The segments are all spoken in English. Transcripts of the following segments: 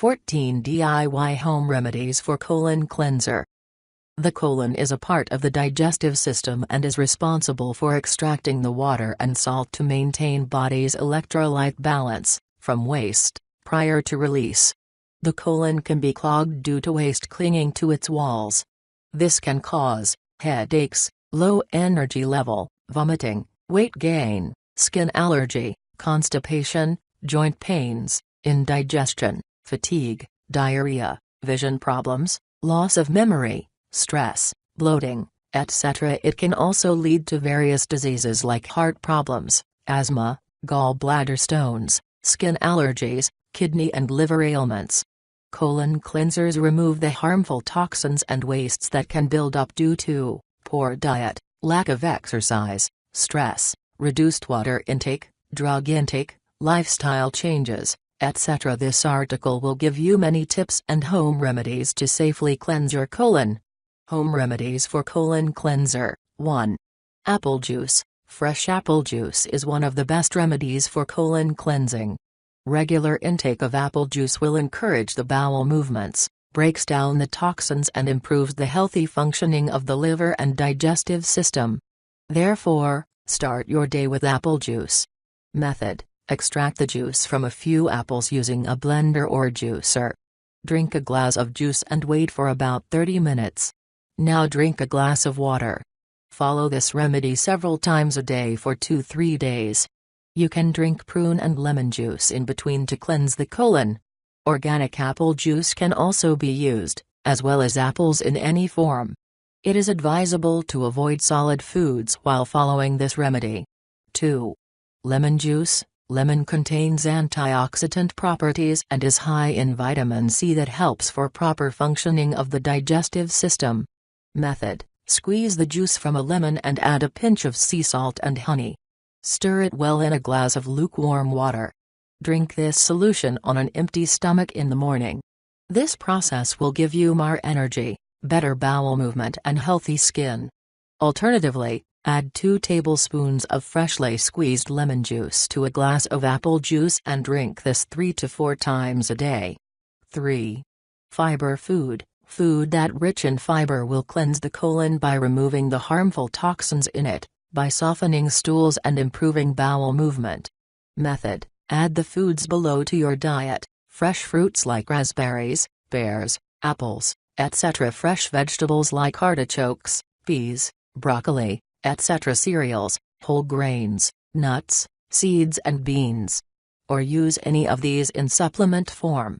14 DIY Home Remedies for Colon Cleanser. The colon is a part of the digestive system and is responsible for extracting the water and salt to maintain body's electrolyte balance from waste prior to release. The colon can be clogged due to waste clinging to its walls. This can cause headaches, low energy level, vomiting, weight gain, skin allergy, constipation, joint pains, indigestion, fatigue, diarrhea, vision problems, loss of memory, stress, bloating, etc. It can also lead to various diseases like heart problems, asthma, gallbladder stones, skin allergies, kidney and liver ailments. Colon cleansers remove the harmful toxins and wastes that can build up due to poor diet, lack of exercise, stress, reduced water intake, drug intake, lifestyle changes, etc. This article will give you many tips and home remedies to safely cleanse your colon. Home remedies for colon cleanser. 1. Apple juice. Fresh apple juice is one of the best remedies for colon cleansing. Regular intake of apple juice will encourage the bowel movements, breaks down the toxins and improves the healthy functioning of the liver and digestive system. Therefore, start your day with apple juice. Method: extract the juice from a few apples using a blender or juicer. Drink a glass of juice and wait for about 30 minutes. Now drink a glass of water. Follow this remedy several times a day for 2-3 days. You can drink prune and lemon juice in between to cleanse the colon. Organic apple juice can also be used, as well as apples in any form. It is advisable to avoid solid foods while following this remedy. 2. Lemon juice. Lemon contains antioxidant properties and is high in vitamin C that helps for proper functioning of the digestive system. Method: squeeze the juice from a lemon and add a pinch of sea salt and honey. Stir it well in a glass of lukewarm water. Drink this solution on an empty stomach in the morning. This process will give you more energy, better bowel movement and healthy skin. Alternatively, add 2 tablespoons of freshly squeezed lemon juice to a glass of apple juice and drink this 3 to 4 times a day. 3. Fiber food. Food that rich in fiber will cleanse the colon by removing the harmful toxins in it, by softening stools and improving bowel movement. Method: add the foods below to your diet, fresh fruits like raspberries, pears, apples, etc. Fresh vegetables like artichokes, peas, broccoli, etc. Cereals, whole grains, nuts, seeds and beans. Or use any of these in supplement form.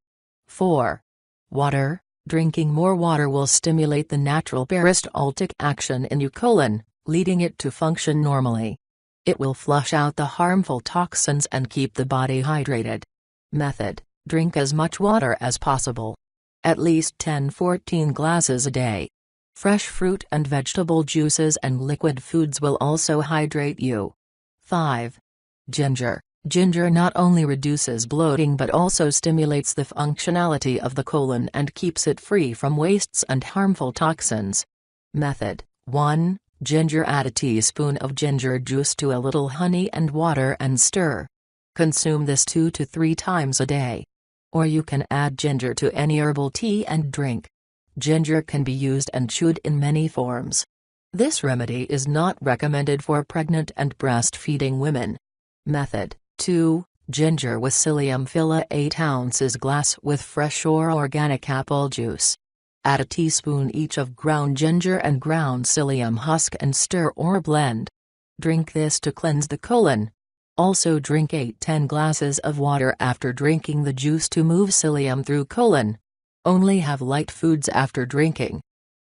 4. Water. Drinking more water will stimulate the natural peristaltic action in your colon, leading it to function normally. It will flush out the harmful toxins and keep the body hydrated. Method: drink as much water as possible. At least 10-14 glasses a day. Fresh fruit and vegetable juices and liquid foods will also hydrate you. 5. Ginger. Ginger not only reduces bloating but also stimulates the functionality of the colon and keeps it free from wastes and harmful toxins. Method: 1. Ginger. Add a teaspoon of ginger juice to a little honey and water and stir. Consume this 2 to 3 times a day. Or you can add ginger to any herbal tea and drink. Ginger can be used and chewed in many forms. This remedy is not recommended for pregnant and breastfeeding women. Method: 2. Ginger with psyllium. Fill a 8 ounces glass with fresh or organic apple juice. Add a teaspoon each of ground ginger and ground psyllium husk and stir or blend. Drink this to cleanse the colon. Also drink 8-10 glasses of water after drinking the juice to move psyllium through colon. Only have light foods after drinking.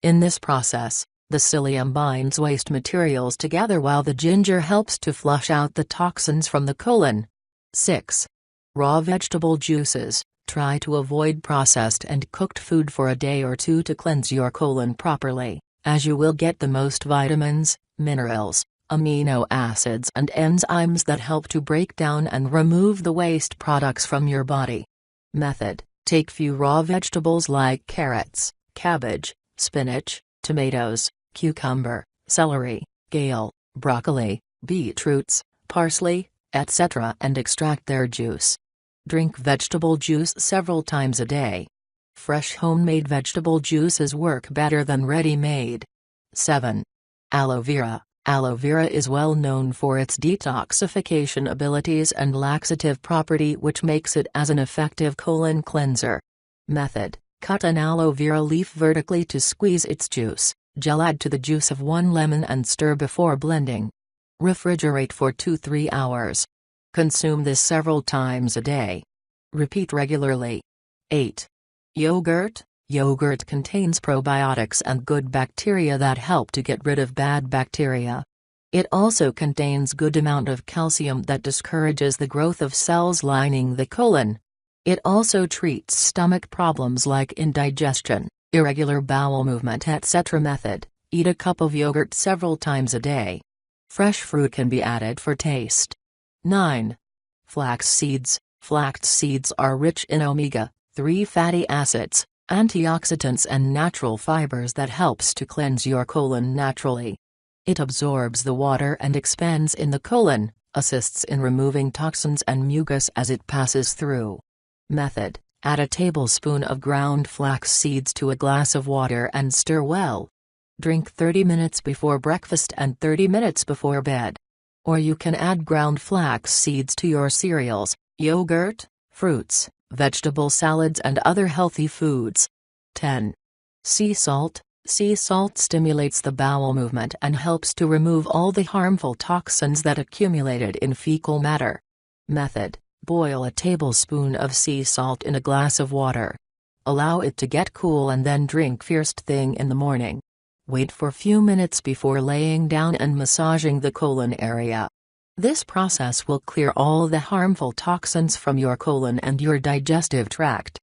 In this process, the psyllium binds waste materials together while the ginger helps to flush out the toxins from the colon. 6. Raw vegetable juices. Try to avoid processed and cooked food for a day or 2 to cleanse your colon properly, as you will get the most vitamins, minerals, amino acids and enzymes that help to break down and remove the waste products from your body. Method: take few raw vegetables like carrots, cabbage, spinach, tomatoes, cucumber, celery, kale, broccoli, beetroots, parsley, etc. and extract their juice. Drink vegetable juice several times a day. Fresh homemade vegetable juices work better than ready-made. 7. Aloe vera. Aloe vera is well known for its detoxification abilities and laxative property, which makes it as an effective colon cleanser. Method: cut an aloe vera leaf vertically to squeeze its juice. Gel add to the juice of 1 lemon and stir before blending. Refrigerate for 2-3 hours. Consume this several times a day. Repeat regularly. 8. Yogurt. Yogurt contains probiotics and good bacteria that help to get rid of bad bacteria. It also contains good amount of calcium that discourages the growth of cells lining the colon. It also treats stomach problems like indigestion, irregular bowel movement, etc. Method: eat a cup of yogurt several times a day. Fresh fruit can be added for taste. 9. Flax seeds. Flax seeds are rich in omega-3 fatty acids, antioxidants and natural fibers that helps to cleanse your colon naturally. It absorbs the water and expands in the colon, assists in removing toxins and mucus as it passes through. Method: add a tablespoon of ground flax seeds to a glass of water and stir well. Drink 30 minutes before breakfast and 30 minutes before bed. Or you can add ground flax seeds to your cereals, yogurt, fruits, vegetable salads and other healthy foods. 10. Sea salt. Sea salt stimulates the bowel movement and helps to remove all the harmful toxins that accumulated in fecal matter. Method: boil a tablespoon of sea salt in a glass of water. Allow it to get cool and then drink first thing in the morning. Wait for few minutes before laying down and massaging the colon area. This process will clear all the harmful toxins from your colon and your digestive tract.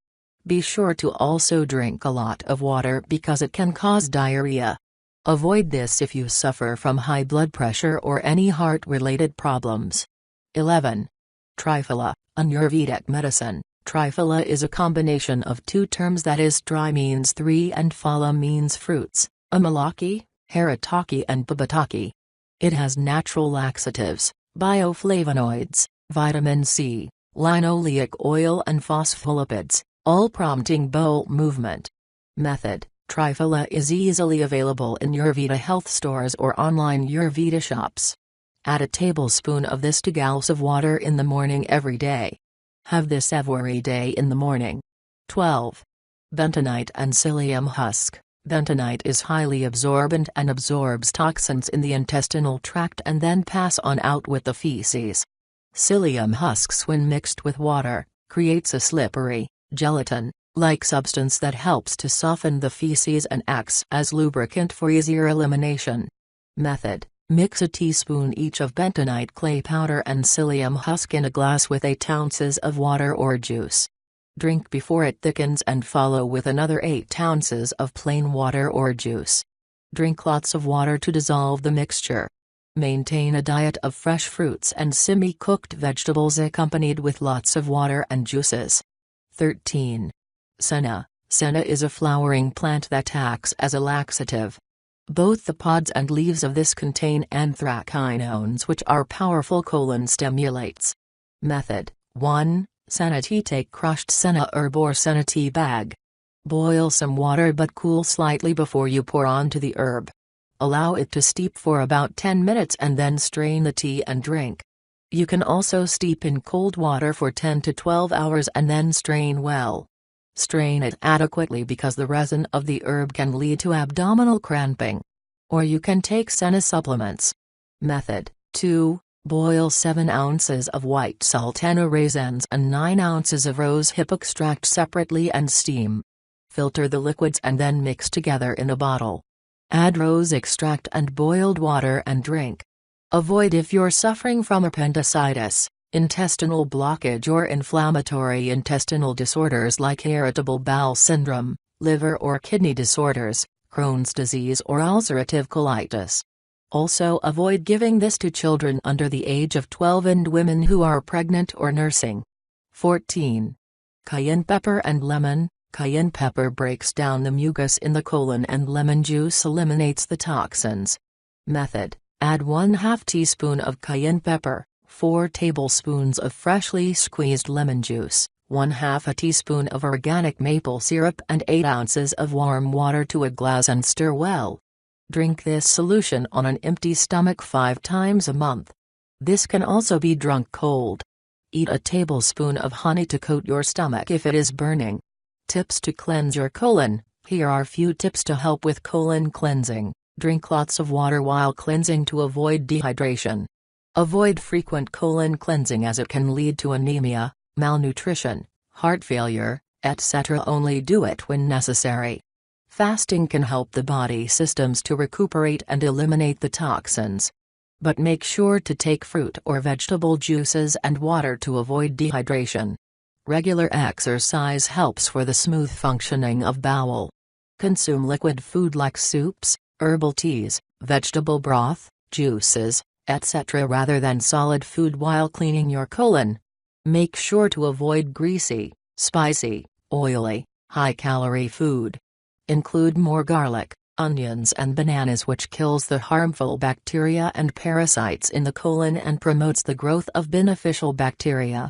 Be sure to also drink a lot of water because it can cause diarrhea. Avoid this if you suffer from high blood pressure or any heart-related problems. 11. Triphala, a Ayurvedic medicine. Triphala is a combination of two terms, that is, tri means 3 and phala means fruits, amalaki, haritaki and babataki. It has natural laxatives, bioflavonoids, vitamin C, linoleic oil and phospholipids, all prompting bowel movement. Method: Triphala is easily available in Ayurveda health stores or online Ayurveda shops. Add a tablespoon of this to gallons of water in the morning every day. Have this every day in the morning. 12. Bentonite and psyllium husk. Bentonite is highly absorbent and absorbs toxins in the intestinal tract and then pass on out with the feces. Psyllium husks, when mixed with water, creates a slippery, gelatin-like substance that helps to soften the feces and acts as lubricant for easier elimination. Method: mix a teaspoon each of bentonite clay powder and psyllium husk in a glass with 8 ounces of water or juice. Drink before it thickens and follow with another 8 ounces of plain water or juice. Drink lots of water to dissolve the mixture. Maintain a diet of fresh fruits and semi-cooked vegetables accompanied with lots of water and juices. 13. Senna. Senna is a flowering plant that acts as a laxative. Both the pods and leaves of this contain anthraquinones, which are powerful colon stimulates. Method: 1. Senna tea. Take crushed senna herb or senna tea bag. Boil some water but cool slightly before you pour onto the herb. Allow it to steep for about 10 minutes and then strain the tea and drink. You can also steep in cold water for 10 to 12 hours and then strain well. Strain it adequately because the resin of the herb can lead to abdominal cramping. Or you can take senna supplements. Method: 2. Boil 7 ounces of white sultana raisins and 9 ounces of rose hip extract separately and steam. Filter the liquids and then mix together in a bottle. Add rose extract and boiled water and drink. Avoid if you're suffering from appendicitis, intestinal blockage or inflammatory intestinal disorders like irritable bowel syndrome, liver or kidney disorders, Crohn's disease or ulcerative colitis. Also avoid giving this to children under the age of 12 and women who are pregnant or nursing. 14. Cayenne pepper and lemon. Cayenne pepper breaks down the mucus in the colon and lemon juice eliminates the toxins. Method: add 1/2 teaspoon of cayenne pepper, 4 tablespoons of freshly squeezed lemon juice, 1/2 a teaspoon of organic maple syrup and 8 ounces of warm water to a glass and stir well. Drink this solution on an empty stomach 5 times a month. This can also be drunk cold. Eat a tablespoon of honey to coat your stomach if it is burning. Tips to cleanse your colon. Here are few tips to help with colon cleansing. Drink lots of water while cleansing to avoid dehydration. Avoid frequent colon cleansing as it can lead to anemia, malnutrition, heart failure, etc. Only do it when necessary. Fasting can help the body systems to recuperate and eliminate the toxins. But make sure to take fruit or vegetable juices and water to avoid dehydration. Regular exercise helps for the smooth functioning of bowel. Consume liquid food like soups, herbal teas, vegetable broth, juices, etc. rather than solid food while cleaning your colon. Make sure to avoid greasy, spicy, oily, high-calorie food. Include more garlic, onions and bananas, which kills the harmful bacteria and parasites in the colon and promotes the growth of beneficial bacteria.